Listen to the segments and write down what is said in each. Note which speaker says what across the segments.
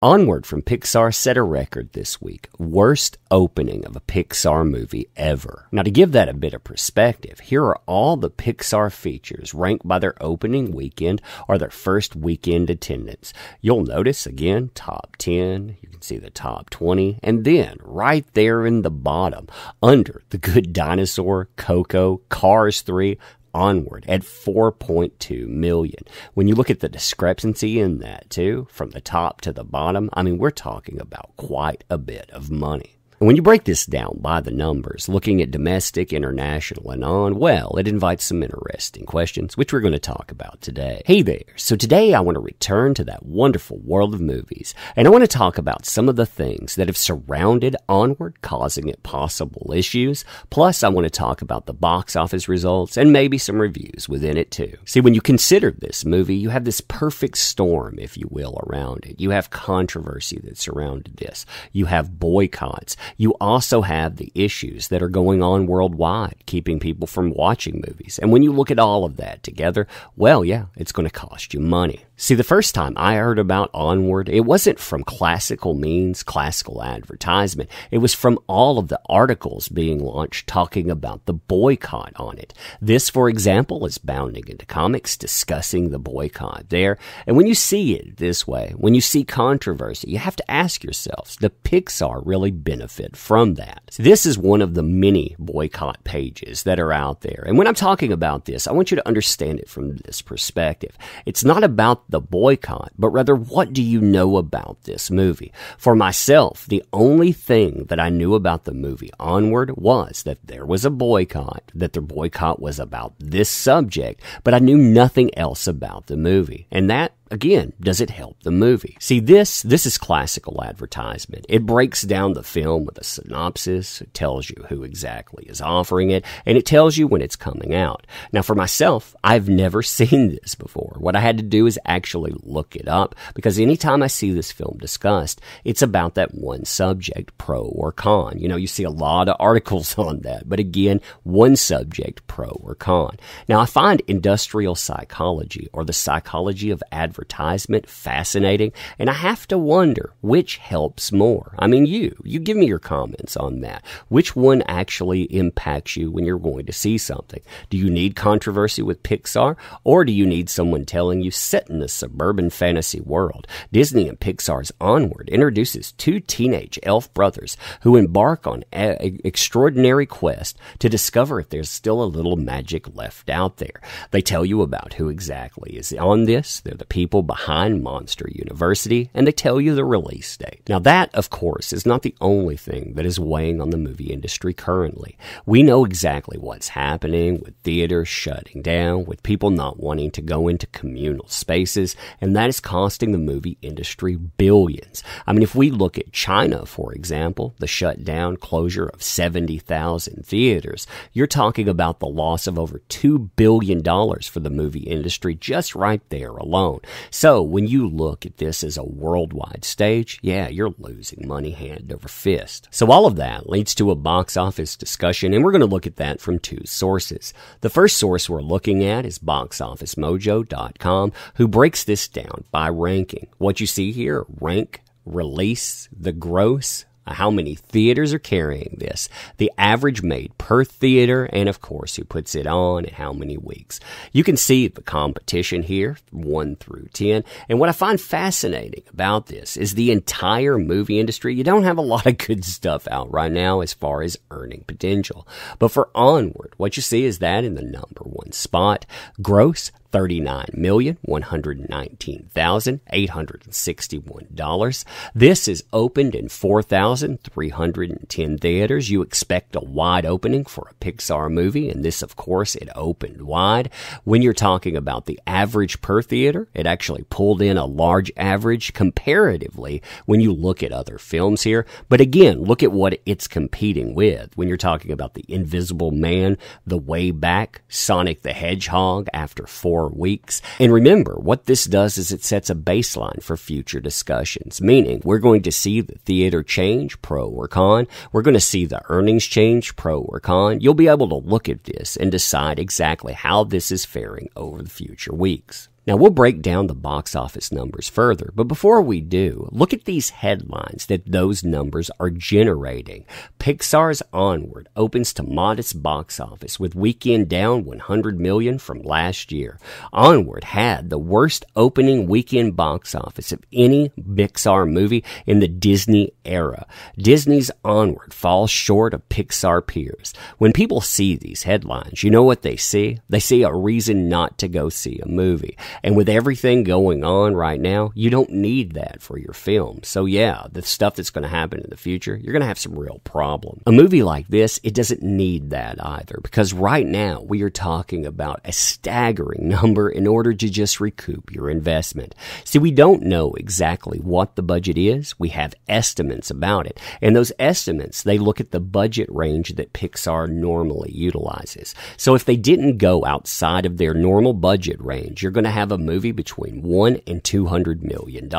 Speaker 1: Onward from Pixar set a record this week. Worst opening of a Pixar movie ever. Now, to give that a bit of perspective, here are all the Pixar features ranked by their opening weekend or their first weekend attendance. You'll notice, again, top 10, you can see the top 20, and then right there in the bottom, under The Good Dinosaur, Coco, Cars 3, Onward at 4.2 million. When you look at the discrepancy in that too, from the top to the bottom, I mean, we're talking about quite a bit of money. And when you break this down by the numbers, looking at domestic, international, and on, well, it invites some interesting questions, which we're going to talk about today. Hey there. So today I want to return to that wonderful world of movies, and I want to talk about some of the things that have surrounded Onward, causing it possible issues. Plus, I want to talk about the box office results and maybe some reviews within it too. See, when you consider this movie, you have this perfect storm, if you will, around it. You have controversy that surrounded this. You have boycotts. You also have the issues that are going on worldwide, keeping people from watching movies. And when you look at all of that together, well, yeah, it's going to cost you money. See, the first time I heard about Onward, it wasn't from classical means, classical advertisement. It was from all of the articles being launched talking about the boycott on it. This, for example, is bounding into comics discussing the boycott there. And when you see it this way, when you see controversy, you have to ask yourselves, does Pixar really benefit from that? So this is one of the many boycott pages that are out there. And when I'm talking about this, I want you to understand it from this perspective. It's not about the boycott, but rather, what do you know about this movie? For myself, the only thing that I knew about the movie Onward was that there was a boycott, that the boycott was about this subject, but I knew nothing else about the movie. And that, again, does it help the movie? See, this is classical advertisement. It breaks down the film with a synopsis. It tells you who exactly is offering it, and it tells you when it's coming out. Now, for myself, I've never seen this before. What I had to do is actually look it up, because anytime I see this film discussed, it's about that one subject, pro or con. You know, you see a lot of articles on that, but again, one subject, pro or con. Now, I find industrial psychology, or the psychology of advertisement, fascinating, and I have to wonder which helps more. I mean, you give me your comments on that. Which one actually impacts you when you're going to see something? Do you need controversy with Pixar, or do you need someone telling you, set in a suburban fantasy world? Disney and Pixar's Onward introduces two teenage elf brothers who embark on an extraordinary quest to discover if there's still a little magic left out there. They tell you about who exactly is on this. They're the people behind Monster University, and they tell you the release date. Now, that, of course, is not the only thing that is weighing on the movie industry currently. We know exactly what's happening with theaters shutting down, with people not wanting to go into communal spaces, and that is costing the movie industry billions. I mean, if we look at China, for example, the shutdown, closure of 70,000 theaters, you're talking about the loss of over $2 billion for the movie industry just right there alone. So when you look at this as a worldwide stage, yeah, you're losing money hand over fist. So all of that leads to a box office discussion, and we're going to look at that from two sources. The first source we're looking at is boxofficemojo.com, who breaks this down by ranking. What you see here, rank, release, the gross, how many theaters are carrying this, the average made per theater, and of course who puts it on and how many weeks. You can see the competition here, 1 through 10, and what I find fascinating about this is the entire movie industry. You don't have a lot of good stuff out right now as far as earning potential, but for Onward, what you see is that in the number one spot, gross $39,119,861. This is opened in 4,310 theaters. You expect a wide opening for a Pixar movie, and this, of course, it opened wide. When you're talking about the average per theater, it actually pulled in a large average comparatively when you look at other films here. But again, look at what it's competing with. When you're talking about The Invisible Man, The Way Back, Sonic the Hedgehog after 4 weeks. And remember, what this does is it sets a baseline for future discussions, meaning we're going to see the theater change, pro or con. We're going to see the earnings change, pro or con. You'll be able to look at this and decide exactly how this is faring over the future weeks. Now, we'll break down the box office numbers further, but before we do, look at these headlines that those numbers are generating. Pixar's Onward opens to modest box office with weekend down $100 million from last year. Onward had the worst opening weekend box office of any Pixar movie in the Disney era. Disney's Onward falls short of Pixar peers. When people see these headlines, you know what they see? They see a reason not to go see a movie. And with everything going on right now, you don't need that for your film. So yeah, the stuff that's going to happen in the future, you're going to have some real problems. A movie like this, it doesn't need that either, because right now we are talking about a staggering number in order to just recoup your investment. See, we don't know exactly what the budget is. We have estimates about it. And those estimates, they look at the budget range that Pixar normally utilizes. So if they didn't go outside of their normal budget range, you're going to have a movie between $1 and $200 million.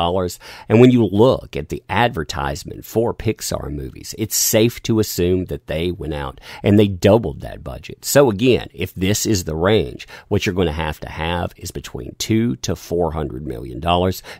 Speaker 1: And when you look at the advertisement for Pixar movies, it's safe to assume that they went out and they doubled that budget. So again, if this is the range, what you're going to have is between $200 to $400 million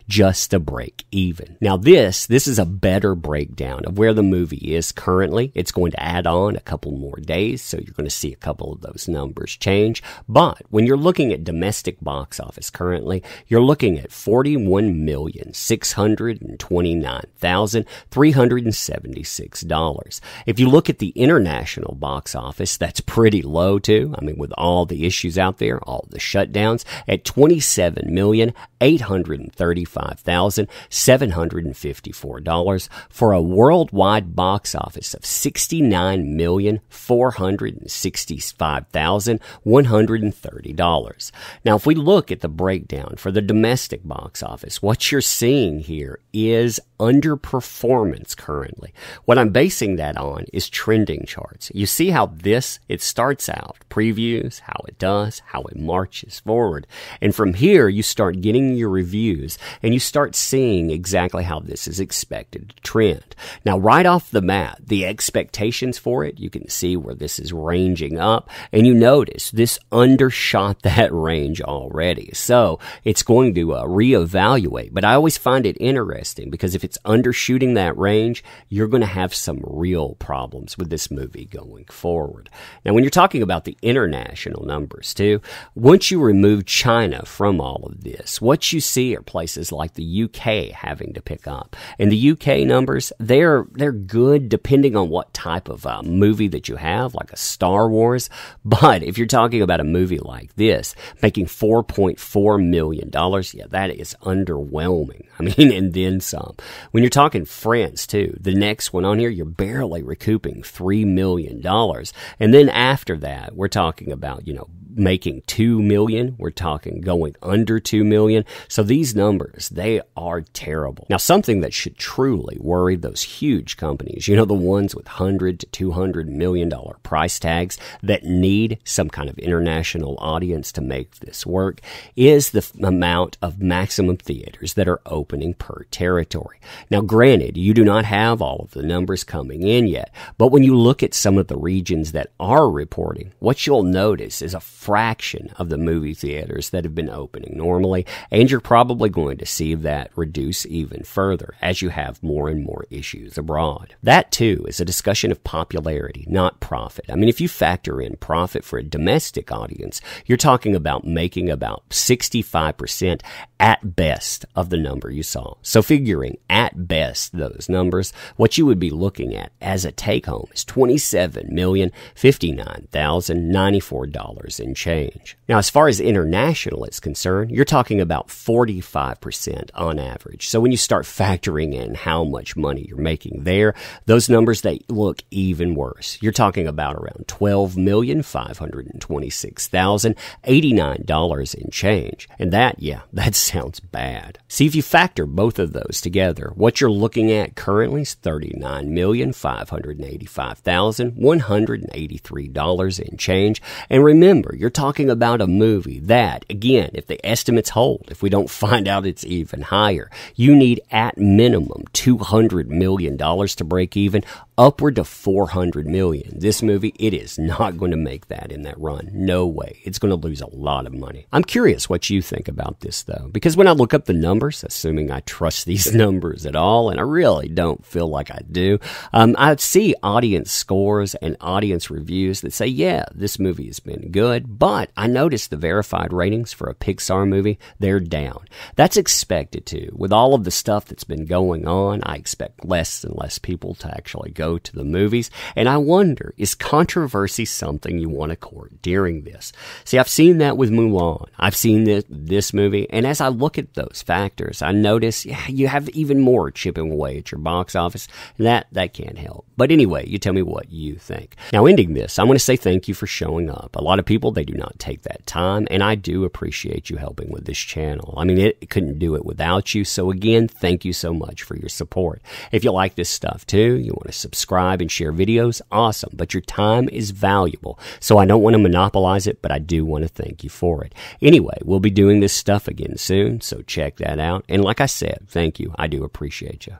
Speaker 1: just to break even. Now this is a better breakdown of where the movie is currently. It's going to add on a couple more days, so you're going to see a couple of those numbers change. But when you're looking at domestic box office currently, you're looking at $41,629,376. If you look at the international box office, that's pretty low too. I mean, with all the issues out there, all the shutdowns, at $27,835,754 for a worldwide box office of $69,465,130. Now, if we look at the breakdown for the domestic box office, what you're seeing here is underperformance currently. What I'm basing that on is trending charts. You see how it starts out, previews, how it does, how it marches forward. And from here, you start getting your reviews and you start seeing exactly how this is expected to trend. Now, right off the bat, the expectations for it, you can see where this is ranging up, and you notice this undershot that range already. So it's going to reevaluate. But I always find it interesting because if it's undershooting that range, you're going to have some real problems with this movie going forward. Now, when you're talking about the international numbers too, once you remove China from all of this, what you see are places like the UK having to pick up. And the UK numbers, they're good depending on what type of movie that you have, like a Star Wars. But if you're talking about a movie like this, making $4.4 million, yeah, that is underwhelming. I mean, and then some. When you're talking France too, the next one on here, you're barely recouping $3 million. And then after that, we're talking about, making $2 million. We're talking going under $2 million. So these numbers, they are terrible. Now, something that should truly worry those huge companies, the ones with $100 to $200 million price tags that need some kind of international audience to make this work, is the amount of maximum theaters that are opening per territory. Now, granted, you do not have all of the numbers coming in yet, but when you look at some of the regions that are reporting, what you'll notice is a fraction of the movie theaters that have been opening normally, and you're probably going to see that reduce even further as you have more and more issues abroad. That too is a discussion of popularity, not profit. I mean, if you factor in profit for a domestic audience, you're talking about making about 65% at best of the number you saw. So figuring at best those numbers, what you would be looking at as a take-home is $27,059,094 and change. Now, as far as international is concerned, you're talking about 45% on average. So when you start factoring in how much money you're making there, those numbers, they look even worse. You're talking about around $12,526,089 and change. And that sounds bad. See, if you factor both of those together, what you're looking at currently is $39,585,183 and change. And remember, you're talking about a movie that, again, if the estimates hold, if we don't find out it's even higher, you need at minimum $200 million to break even, upward to $400 million. This movie, it is not going to make that in that run. No way. It's going to lose a lot of money. I'm curious what you think about this, though, because when I look up the numbers, assuming I trust these numbers at all, and I really don't feel like I do, I see audience scores and audience reviews that say, yeah, this movie has been good, but I noticed the verified ratings for a Pixar movie, they're down. That's expected to. With all of the stuff that's been going on, I expect less and less people to actually go to the movies, and I wonder, is controversy something you want to court during this? See, I've seen that with Mulan. I've seen this movie, and as I look at those factors, I notice you have even more chipping away at your box office, and that can't help. But anyway, you tell me what you think. Now, ending this, I want to say thank you for showing up. A lot of people, they do not take that time, and I do appreciate you helping with this channel. I mean, it couldn't do it without you, so again, thank you so much for your support. If you like this stuff too, you want to subscribe and share videos, awesome, but your time is valuable, so I don't want to monopolize it, but I do want to thank you for it. Anyway, we'll be doing this stuff again soon, so check that out, and like I said, thank you. I do appreciate you.